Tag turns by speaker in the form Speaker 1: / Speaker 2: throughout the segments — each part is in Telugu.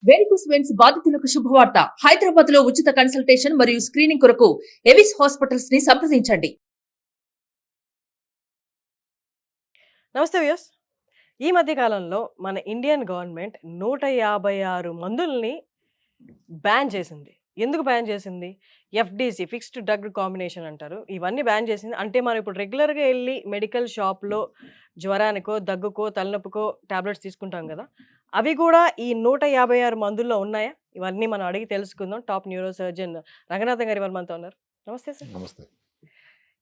Speaker 1: వెరికోస్ వెయిన్స్ బాధితులకు శుభవార్త. హైదరాబాద్ లో ఉచిత కన్సల్టేషన్ మరియు స్క్రీనింగ్ కొరకు ఎవిస్ హాస్పిటల్స్ ని సంప్రదించండి.
Speaker 2: నమస్తే వ్యూస్. ఈ మధ్య కాలంలో మన ఇండియన్ గవర్నమెంట్ 156 మందుల్ని బ్యాన్ చేసింది. ఎందుకు బ్యాన్ చేసింది? ఎఫ్‌డీసీ ఫిక్స్డ్ డ్రగ్ కాంబినేషన్ అంటారు. ఇవన్నీ బ్యాన్ చేసింది. అంటే మనం ఇప్పుడు రెగ్యులర్‌గా ఎళ్లి మెడికల్ షాప్‌లో జ్వరానికో, దగ్గుకో, తలనొప్పికో టాబ్లెట్స్ తీసుకుంటాం గదా! అవి కూడా ఈ 156 మందుల్లో ఉన్నాయా? ఇవన్నీ మనం అడిగి తెలుసుకుందాం. టాప్ న్యూరో సర్జన్ రంగనాథన్ గారు ఇవాళ మనతో ఉన్నారు. నమస్తే సార్.
Speaker 3: నమస్తే.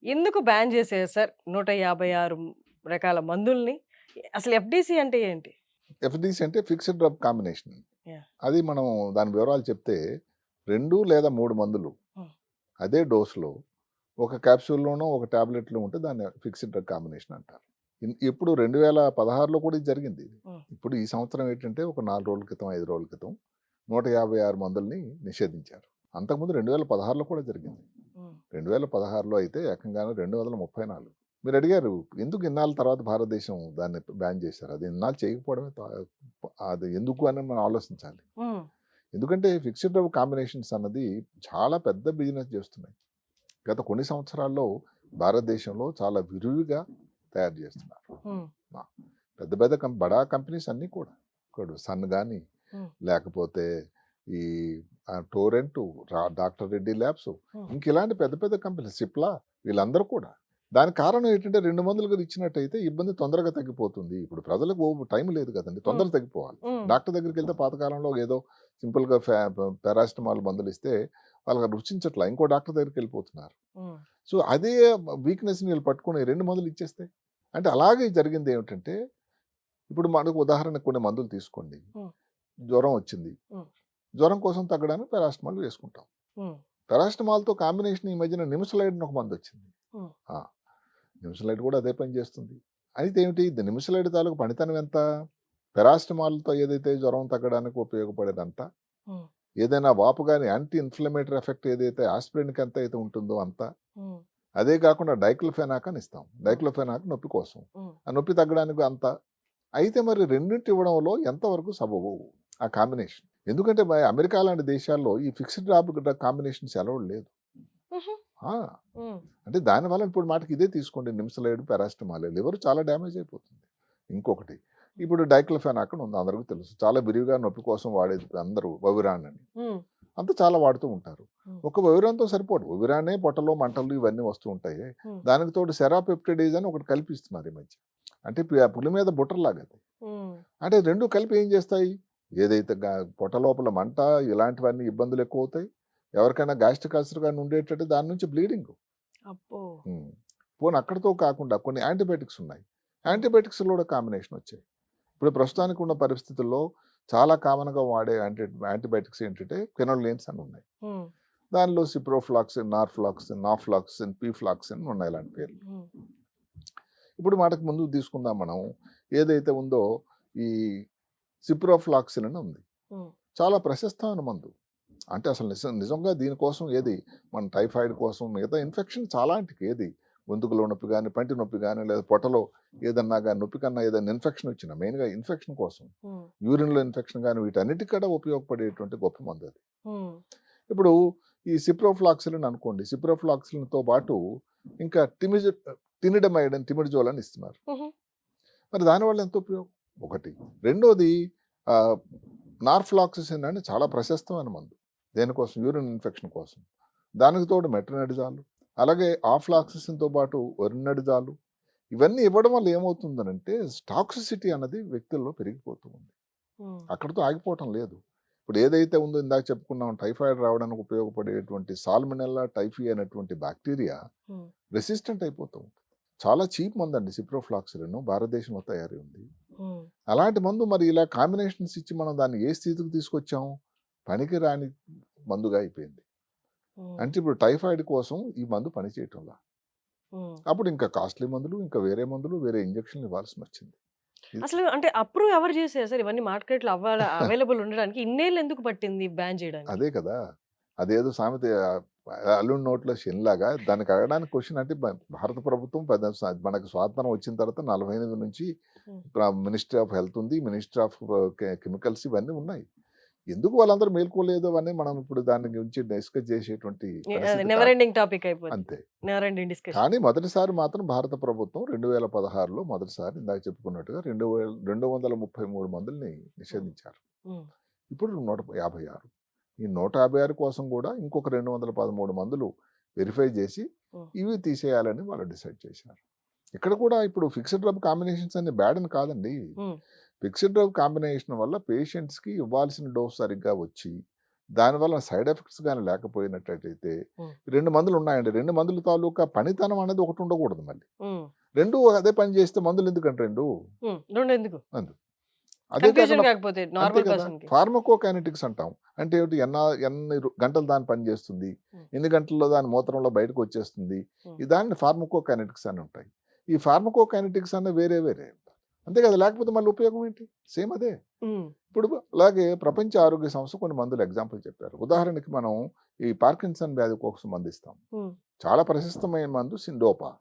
Speaker 2: ఎందుకు బ్యాన్ చేశారు సార్ 156 రకాల మందుల్ని? అసలు ఎఫ్‌డీసీ అంటే ఏంటి?
Speaker 3: ఎఫ్‌డీసీ అంటే ఫిక్స్డ్ డ్రగ్ కాంబినేషన్.
Speaker 2: యాహ్!
Speaker 3: అది మనం దాని వివరాలు చెప్తే 2 లేదా 3 మందులు
Speaker 2: హ్మ్.
Speaker 3: అదే డోస్‌లో ఒక క్యాప్సూల్‌లోనో, ఒక టాబ్లెట్‌లో ఉంటే దాన్ని ఫిక్స్డ్ డ్రగ్ కాంబినేషన్ అంటారు. ఎప్పుడు 2016లో కూడా ఇది జరిగింది.
Speaker 2: హ్మ్.
Speaker 3: ఇప్పుడు ఈ సంవత్సరం ఏంటంటే ఒక 4 రోజుల క్రితం, 5 రోజుల క్రితం 156 మందుల్ని నిషేధించారు. అంతకుముందు 2016లో కూడా జరిగింది.
Speaker 2: హ్మ్.
Speaker 3: 2016లో అయితే ఏకంగానే 234. మీరు అడిగారు ఎందుకు ఇన్నాళ్ళ తర్వాత భారతదేశం దాన్ని బ్యాన్ చేశారు? అది ఇన్నాళ్ళు చేయకపోవడమే అది ఎందుకు అని మనం ఆలోచించాలి.
Speaker 2: హ్మ్.
Speaker 3: ఎందుకంటే ఫిక్స్డ్ డ్రగ్ కాంబినేషన్స్ అన్నది చాలా పెద్ద బిజినెస్ చేస్తున్నాయి. గత కొన్ని సంవత్సరాల్లో భారతదేశంలో చాలా విరివిగా తయారు చేస్తున్నారు.
Speaker 2: హ్మ్.
Speaker 3: పెద్ద పెద్ద బడా కంపెనీస్ అన్నీ కూడా ఇక్కడ సన్ కానీ
Speaker 2: హ్మ్.
Speaker 3: లేకపోతే ఈ టోరెంట్, డాక్టర్ రెడ్డి ల్యాబ్స్,
Speaker 2: హ్మ్.
Speaker 3: ఇంక ఇలాంటి పెద్ద పెద్ద కంపెనీలు, సిప్లా, వీళ్ళందరూ కూడా. దానికి కారణం ఏంటంటే 2 మందులు కూడా ఇచ్చినట్టయితే ఇబ్బంది తొందరగా తగ్గిపోతుంది. ఇప్పుడు ప్రజలకు టైం లేదు కదండి, తొందరగా తగ్గిపోవాలి.
Speaker 2: హ్మ్.
Speaker 3: డాక్టర్ దగ్గరికి వెళ్తే పాతకాలంలో ఏదో సింపుల్గా పారాసిటమాల్ మందులు ఇస్తే వాళ్ళకి రుచించట్లా, ఇంకో డాక్టర్ దగ్గరికి వెళ్ళిపోతున్నారు.
Speaker 2: హ్మ్.
Speaker 3: సో అదే వీక్నెస్ని వీళ్ళు పట్టుకుని 2 మందులు ఇచ్చేస్తే అంటే అలాగే జరిగింది ఏమిటంటే, ఇప్పుడు మనకు ఉదాహరణకు కొన్ని మందులు తీసుకోండి.
Speaker 2: హ్మ్.
Speaker 3: జ్వరం వచ్చింది,
Speaker 2: హ్మ్.
Speaker 3: జ్వరం కోసం తగ్గడానికి పారాసిటమాల్ వేసుకుంటాం.
Speaker 2: హ్మ్.
Speaker 3: పారాసిటమాల్తో కాంబినేషన్ ఈ మధ్యన నిమిషలైడ్ అని ఒక మందు వచ్చింది.
Speaker 2: హ్మ్.
Speaker 3: నిమిషలైడ్ కూడా అదే పని చేస్తుంది. అయితే ఏమిటి, ఇది నిమిషలైడ్ తాలూకు పనితనం ఎంత? పారాసిటమాల్తో ఏదైతే జ్వరం తగ్గడానికి ఉపయోగపడేదంతా,
Speaker 2: హ్మ్.
Speaker 3: ఏదైనా వాపు కానీ యాంటీ ఇన్ఫ్లమేటరీ ఎఫెక్ట్ ఏదైతే ఆస్పిరిన్కి ఎంత అయితే ఉంటుందో అంతా,
Speaker 2: హ్మ్.
Speaker 3: అదే కాకుండా డైక్లోఫెనాక్ అని ఇస్తాం. డైక్లోఫెనాక్ నొప్పి కోసం,
Speaker 2: హ్మ్.
Speaker 3: ఆ నొప్పి తగ్గడానికి అంతా. అయితే మరి రెండింటి ఇవ్వడంలో ఎంతవరకు సబబు ఆ కాంబినేషన్? ఎందుకంటే అమెరికా లాంటి దేశాల్లో ఈ ఫిక్స్డ్ డ్రగ్ కాంబినేషన్స్ అలౌడ్ లేదు.
Speaker 2: హుహు.
Speaker 3: ఆ,
Speaker 2: హ్మ్.
Speaker 3: అంటే దానివల్ల ఇప్పుడు మాటకి ఇదే తీసుకోండి, నిమిషలేడు పారాసిటమాల్, లివర్ చాలా డ్యామేజ్ అయిపోతుంది. ఇంకొకటి, ఇప్పుడు డైక్లోఫెనాక్ అని ఉంది, అందరికీ తెలుసు, చాలా విరివిగా నొప్పి కోసం వాడేది అందరూ, వవిరాన్ అని.
Speaker 2: హ్మ్.
Speaker 3: అంతా చాలా వాడుతూ ఉంటారు.
Speaker 2: హ్మ్.
Speaker 3: ఒక వవిరాన్తో సరిపోదు, వవిరానే పొట్టలో మంటలు ఇవన్నీ వస్తూ ఉంటాయి.
Speaker 2: హ్మ్.
Speaker 3: దానికి తోడు సెరాపెప్టిడేజ్ అని ఒకటి కల్పిస్తున్నారు ఈ మధ్య. అంటే పులి మీద బుట్టలాగా అది.
Speaker 2: హ్మ్.
Speaker 3: అంటే రెండు కలిపి ఏం చేస్తాయి, ఏదైతే పొట్ట లోపల మంట ఇలాంటివన్నీ ఇబ్బందులు ఎక్కువ అవుతాయి. ఎవరికైనా గ్యాస్ట్రిక్ అల్సర్ కానీ ఉండేటట్టు దాని నుంచి బ్లీడింగ్.
Speaker 2: అబ్బో!
Speaker 3: పోనీ అక్కడితో కాకుండా కొన్ని యాంటీబయాటిక్స్ ఉన్నాయి. యాంటీబయాటిక్స్లో కూడా కాంబినేషన్ వచ్చాయి. ఇప్పుడు ప్రస్తుతానికి ఉన్న పరిస్థితుల్లో చాలా కామన్గా వాడే యాంటీబయాటిక్స్ ఏంటంటే క్వినోలిన్స్ అని ఉన్నాయి.
Speaker 2: హ్మ్.
Speaker 3: దానిలో సిప్రోఫ్లాక్సిన్, నార్ఫ్లాక్సిన్, నాఫ్లాక్సిన్, పీఫ్లాక్సిన్ ఉన్నాయి ఇలాంటి పేర్లు.
Speaker 2: హ్మ్.
Speaker 3: ఇప్పుడు మాటకు ముందు తీసుకుందాం మనం, ఏదైతే ఉందో ఈ సిప్రోఫ్లాక్సిన్ అని ఉంది,
Speaker 2: హ్మ్.
Speaker 3: చాలా ప్రశస్తమైన మందు. అంటే అసలు నిజంగా దీనికోసం ఏది మన టైఫాయిడ్ కోసం, మిగతా ఇన్ఫెక్షన్ చాలాంటికి, ఏది గొంతుకులో నొప్పి కానీ, పంటి నొప్పి కానీ, లేదా పొట్టలో ఏదన్నా కానీ నొప్పి కన్నా ఏదైనా ఇన్ఫెక్షన్ వచ్చినా, మెయిన్గా ఇన్ఫెక్షన్ కోసం,
Speaker 2: హ్మ్.
Speaker 3: యూరిన్లో ఇన్ఫెక్షన్ కానీ, వీటన్నిటికీ కూడా ఉపయోగపడేటువంటి గొప్ప మందు అది.
Speaker 2: హ్మ్.
Speaker 3: ఇప్పుడు ఈ సిప్రోఫ్లాక్సిలిన్ అనుకోండి, సిప్రోఫ్లాక్సిలిన్తో పాటు ఇంకా టినిడమైడ్ అని, టిమిడ్జోల్ అని ఇస్తున్నారు.
Speaker 2: హుహు.
Speaker 3: మరి దానివల్ల ఎంత ఉపయోగం? ఒకటి. రెండోది నార్ఫ్లాక్సిసిన్ అని చాలా ప్రశస్తమైన మందు, దేనికోసం, యూరిన్ ఇన్ఫెక్షన్ కోసం. దానికి తోడు మెట్రోనెడిజాలు, అలాగే ఆఫ్లాక్సిసిన్తో పాటు ఒరినెడిజాలు, ఇవన్నీ ఇవ్వడం వల్ల ఏమవుతుందనంటే టాక్సిసిటీ అన్నది వ్యక్తుల్లో పెరిగిపోతూ ఉంది.
Speaker 2: హ్మ్.
Speaker 3: అక్కడితో ఆగిపోవటం లేదు. ఇప్పుడు ఏదైతే ఉందో ఇందాక చెప్పుకున్నాం, టైఫాయిడ్ రావడానికి ఉపయోగపడేటువంటి సాల్మొనెల్లా టైఫీ అనేటువంటి బ్యాక్టీరియా
Speaker 2: హ్మ్.
Speaker 3: రెసిస్టెంట్ అయిపోతూ ఉంటుంది. చాలా చీప్ మందు అండి సిప్రోఫ్లాక్సిలిన్, భారతదేశంలో తయారీ ఉంది.
Speaker 2: హ్మ్.
Speaker 3: అలాంటి మందు మరి ఇలా కాంబినేషన్స్ ఇచ్చి మనం దాన్ని ఏ స్థితికి తీసుకొచ్చాము, పనికి రాని మందుగా అయిపోయింది.
Speaker 2: హ్మ్.
Speaker 3: అంటే ఇప్పుడు టైఫాయిడ్ కోసం ఈ మందు పనిచేయటంలా,
Speaker 2: హ్మ్.
Speaker 3: అప్పుడు ఇంకా కాస్ట్లీ మందులు, ఇంకా వేరే మందులు, వేరే ఇంజక్షన్లు ఇవ్వాల్సి వచ్చింది.
Speaker 2: అసలు అంటే అప్రూవ్ ఎవరు చేశారు సార్ ఇవన్నీ మార్కెట్‌లో అవైలబుల్ ఉండడానికి? ఇన్నేళ్ళు ఎందుకు పట్టింది బ్యాన్ చేయడానికి?
Speaker 3: అదే కదా, అదేదో సామెత, అల్లుడి నోట్లో శనిలాగా. దానికి అడగడానికి క్వశ్చన్ అంటే భారత ప్రభుత్వం మనకు స్వాతంత్రం వచ్చిన తర్వాత 48 నుంచి
Speaker 2: హ్మ్.
Speaker 3: మినిస్ట్రీ ఆఫ్ హెల్త్ ఉంది, మినిస్ట్రీ ఆఫ్ కెమికల్స్, ఇవన్నీ ఉన్నాయి. ఎందుకు వాళ్ళందరూ మేల్కోలేదు అని మనం ఇప్పుడు దాని గురించి డిస్కస్ చేసేటువంటి పరిస్థితి
Speaker 2: నెవర్
Speaker 3: కాదు.
Speaker 2: ఎండింగ్ టాపిక్ అయిపోయింది.
Speaker 3: అంతే.
Speaker 2: Never ending discussion.
Speaker 3: కానీ మొదటిసారి మాత్రం భారత ప్రభుత్వం 2016లో మొదటిసారి ఇందాక చెప్పుకున్నట్టుగా 233 మందుల్ని నిషేధించారు. ఇప్పుడు 156. ఈ 156 కోసం కూడా ఇంకొక 213 మందులు వెరిఫై చేసి ఇవి తీసేయాలని వాళ్ళు డిసైడ్ చేశారు. ఇక్కడ కూడా ఇప్పుడు ఫిక్స్డ్ డ్రగ్ కాంబినేషన్స్ అన్ని బ్యాడ్ అని కాదండి. ఫిక్స్డ్ డ్రగ్ కాంబినేషన్ వల్ల పేషెంట్స్కి ఇవ్వాల్సిన డోస్ సరిగ్గా వచ్చి దానివల్ల సైడ్ ఎఫెక్ట్స్ కానీ లేకపోయినట్టయితే 2 మందులు ఉన్నాయండి. 2 మందుల తాలూకా పనితనం అనేది ఒకటి ఉండకూడదు. మళ్ళీ 2 అదే పని చేస్తే మందులు ఎందుకంటే 2
Speaker 2: ఎందుకు
Speaker 3: అదే
Speaker 2: కాకపోతే నార్మల్ పర్సన్ కి
Speaker 3: ఫార్మకోకైనెటిక్స్ అంటాం. అంటే ఏమిటి, ఎన్ని గంటలు దాని పని చేస్తుంది, ఎన్ని గంటల్లో దాని మూత్రంలో బయటకు వచ్చేస్తుంది, ఈ దాన్ని ఫార్మకోకైనెటిక్స్ అని ఉంటాయి. ఈ ఫార్మకోకైనెటిక్స్ అన్న వేరే వేరే అంతే కదా, లేకపోతే మళ్ళీ ఉపయోగం ఏంటి, సేమ్ అదే. ఇప్పుడు అలాగే ప్రపంచ ఆరోగ్య సంస్థ కొన్ని మందులు ఎగ్జాంపుల్ చెప్పారు. ఉదాహరణకి మనం ఈ పార్కిన్సన్ వ్యాధి కోసం మందు ఇస్తాం. చాలా ప్రశస్తమైన మందు సిండోపా.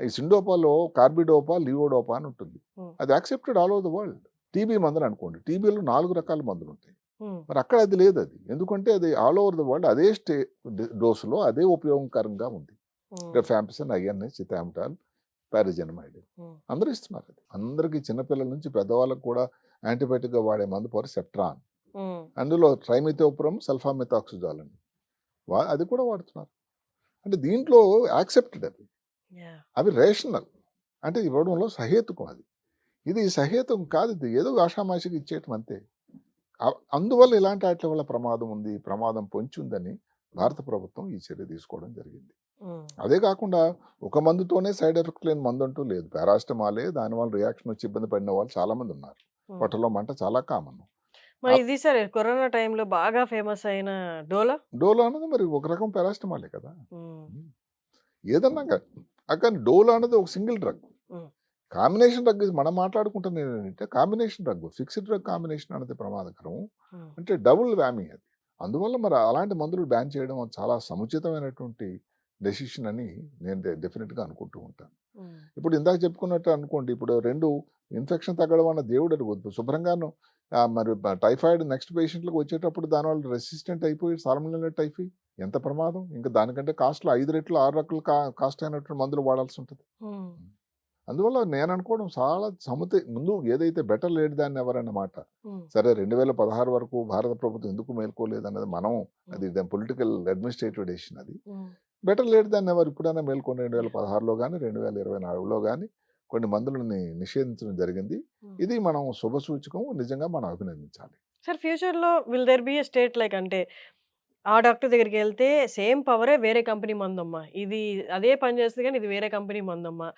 Speaker 3: ఈ సిండోపాలో కార్బిడోపా, లియోడోపా అని ఉంటుంది. అది accepted all over the world. TB మందులు అనుకోండి, టీబీలో 4 రకాల మందులు ఉంటాయి. మరి అక్కడ అది లేదు. అది ఎందుకంటే అది ఆల్ ఓవర్ ద వరల్డ్ అదే డోసులో అదే ఉపయోగకరంగా ఉంది. రిఫాంపిసిన్, ఐఎన్ఎస్, సితామిటాల్, పారిజనమైడ్ అందరూ ఇస్తున్నారు. అది అందరికీ చిన్నపిల్లల నుంచి పెద్దవాళ్ళకు కూడా యాంటీబయాటిక్గా వాడే మందు పేరు సెప్ట్రాన్. అందులో ట్రైమిథోప్రమ్, సల్ఫామిథాక్సిజాల్ అని అది కూడా వాడుతున్నారు. అంటే దీంట్లో యాక్సెప్టెడ్ అవి రేషనల్, అంటే ఇవ్వడంలో సహేతుకం. ఇది సహేతుకం కాదు, ఇది ఏదో ఆషామాషికి ఇచ్చేయటం అంతే. అందువల్ల ఇలాంటి వాటి వల్ల ప్రమాదం ఉంది, ప్రమాదం పొంచి ఉందని భారత ప్రభుత్వం ఈ చర్య తీసుకోవడం జరిగింది. అదే కాకుండా ఒక మందుతోనే సైడ్ ఎఫెక్ట్ లేని మందు అంటూ లేదు. పారాస్టమాలే దానివల్ల రియాక్షన్ వచ్చి ఇబ్బంది పడిన వాళ్ళు చాలా మంది ఉన్నారు. పొట్టలో మంట చాలా కామన్.
Speaker 2: మరి ఇది సరే కరోనా టైంలో బాగా ఫేమస్ అయిన డోలో
Speaker 3: అనేది మరి ఒక రకం పారాస్టమాలే కదా. ఏదన్నా కానీ డోలో అనేది ఒక సింగిల్ డ్రగ్. కాంబినేషన్ డ్రగ్ మనం మాట్లాడుకుంటున్నది ఏంటంటే combination drug, fixed drug combination అనేది ప్రమాదకరం, అంటే డబుల్ వ్యామీ అది. అందువల్ల మరి అలాంటి మందులు బ్యాన్ చేయడం చాలా సముచితమైనటువంటి డెసిషన్ అని నేను డెఫినెట్గా అనుకుంటూ ఉంటాను. ఇప్పుడు ఇందాక చెప్పుకున్నట్టు అనుకోండి, ఇప్పుడు 2 ఇన్ఫెక్షన్ తగ్గడం అన్న దేవుడు అడుగుద్దు శుభ్రంగాను. మరి టైఫాయిడ్ నెక్స్ట్ పేషెంట్లకు వచ్చేటప్పుడు దానివల్ల రెసిస్టెంట్ అయిపోయి సాల్మోనెల్లా టైఫీ ఎంత ప్రమాదం. ఇంకా దానికంటే కాస్ట్లో 5 రెట్లు 6 రెట్లు కాస్ట్ అయినటువంటి మందులు వాడాల్సి ఉంటుంది. అందువల్ల నేను అనుకోవడం చాలా ముందు ఏదైతే బెటర్ లేట్ దాన్ని ఎవరన్నమాట. సరే 2016 వరకు భారత ప్రభుత్వం ఎందుకు మేల్కోలేదు అన్నది మనం అది పొలిటికల్ అడ్మినిస్ట్రేటివ్ డెసిషన్. అది బెటర్ లేట్ దాన్ని ఎవరు ఇప్పుడైనా మేల్కొని 2016లో కానీ 2024లో కానీ కొన్ని మందులని నిషేధించడం జరిగింది. ఇది మనం శుభసూచకం, నిజంగా మనం అభినందించాలి.
Speaker 2: సార్ ఫ్యూచర్లో will there be a state like, అంటే ఆ డాక్టర్ దగ్గరికి వెళ్తే సేమ్ పవరే వేరే కంపెనీ మందమ్మా, ఇది అదే పని చేస్తుంది కానీ ఇది వేరే కంపెనీ మందమ్మా,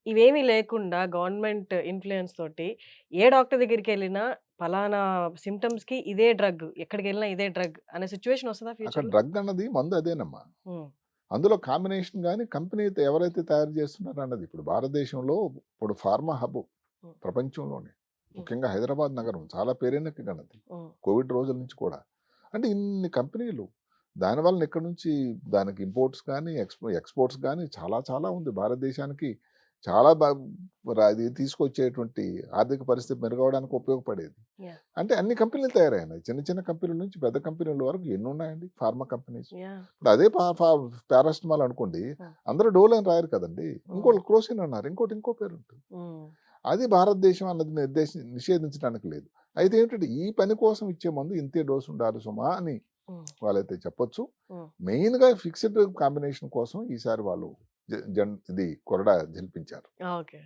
Speaker 2: ఇవేమీ లేకుండా గవర్నమెంట్ ఇన్ఫ్లుయెన్స్ తోటి ఏ డాక్టర్ దగ్గరికి వెళ్ళినా పలానా సిమ్టమ్స్కి ఇదే డ్రగ్, ఎక్కడికి వెళ్ళినా ఇదే డ్రగ్ అనే సిచ్యువేషన్ వస్తుందా
Speaker 3: అక్కడ
Speaker 2: ఫ్యూచర్?
Speaker 3: డ్రగ్ అన్నది మందు అదేనమ్మా. అందులో కాంబినేషన్ కానీ కంపెనీ ఎవరైతే తయారు చేస్తున్నారో అన్నది. ఇప్పుడు భారతదేశంలో ఇప్పుడు ఫార్మా హబ్ ప్రపంచంలోనే, ముఖ్యంగా హైదరాబాద్ నగరం చాలా పేరెన్నికన్నది కోవిడ్ రోజుల నుంచి కూడా. అంటే ఇన్ని కంపెనీలు, దానివల్ల ఇక్కడ నుంచి దానికి ఇంపోర్ట్స్ కానీ ఎక్స్పోర్ట్స్ కానీ చాలా చాలా ఉంది. భారతదేశానికి చాలా అది తీసుకొచ్చేటువంటి ఆర్థిక పరిస్థితి మెరుగవడానికి ఉపయోగపడేది. అంటే అన్ని కంపెనీలు తయారైనాయి, చిన్న చిన్న కంపెనీల నుంచి పెద్ద కంపెనీల వరకు ఎన్ని ఉన్నాయండి ఫార్మా కంపెనీస్. ఇప్పుడు అదే పారాస్టమాల్ అనుకోండి, అందరూ డోల్ అని రాయరు కదండి, ఇంకోటి క్రోసిన్ అన్నారు, ఇంకో పేరు ఉంటుంది. అది భారతదేశం అన్నది నిషేధించడానికి లేదు. అయితే ఏంటంటే ఈ పని కోసం ఇచ్చే మందు ఇంతే డోసు ఉండాలి సుమా అని వాళ్ళైతే చెప్పొచ్చు. మెయిన్గా ఫిక్స్డ్ కాంబినేషన్ కోసం ఈసారి వాళ్ళు ఇది కొరడా జల్పించారు.
Speaker 2: Okay,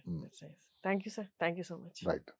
Speaker 2: thank you sir, thank you so much.
Speaker 3: Right.